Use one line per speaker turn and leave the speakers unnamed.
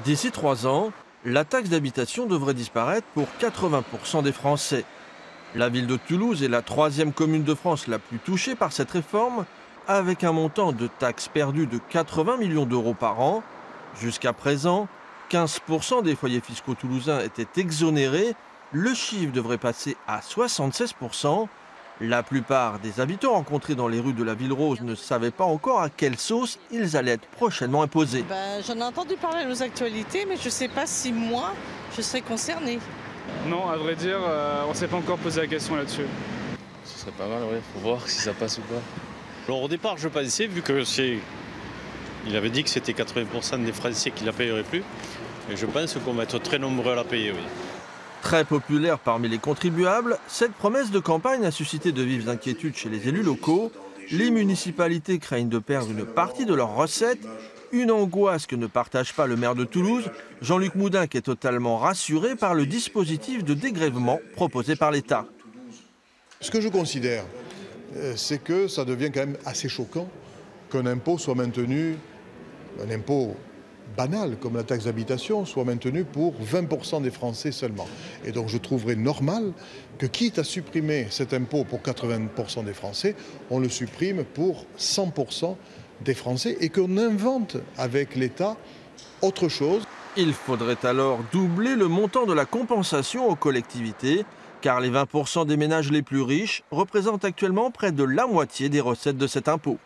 D'ici 3 ans, la taxe d'habitation devrait disparaître pour 80% des Français. La ville de Toulouse est la troisième commune de France la plus touchée par cette réforme, avec un montant de taxes perdues de 80 millions d'euros par an. Jusqu'à présent, 15% des foyers fiscaux toulousains étaient exonérés. Le chiffre devrait passer à 76%. La plupart des habitants rencontrés dans les rues de la Ville Rose ne savaient pas encore à quelle sauce ils allaient être prochainement imposés.
J'en ai entendu parler aux actualités, mais je ne sais pas si moi, je serais concernée.
Non, à vrai dire, on ne s'est pas encore posé la question là-dessus.
Ce serait pas mal, oui. Faut voir si ça passe ou pas. Alors au départ, je pensais, vu que il avait dit que c'était 80% des Français qui la paieraient plus, et je pense qu'on va être très nombreux à la payer, oui.
Très populaire parmi les contribuables, cette promesse de campagne a suscité de vives inquiétudes chez les élus locaux. Les municipalités craignent de perdre une partie de leurs recettes, une angoisse que ne partage pas le maire de Toulouse, Jean-Luc Moudin, qui est totalement rassuré par le dispositif de dégrèvement proposé par l'État.
Ce que je considère, c'est que ça devient quand même assez choquant qu'un impôt soit maintenu, un impôt banal comme la taxe d'habitation, soit maintenu pour 20% des Français seulement. Et donc je trouverais normal que, quitte à supprimer cet impôt pour 80% des Français, on le supprime pour 100% des Français et qu'on invente avec l'État autre chose.
Il faudrait alors doubler le montant de la compensation aux collectivités, car les 20% des ménages les plus riches représentent actuellement près de la moitié des recettes de cet impôt.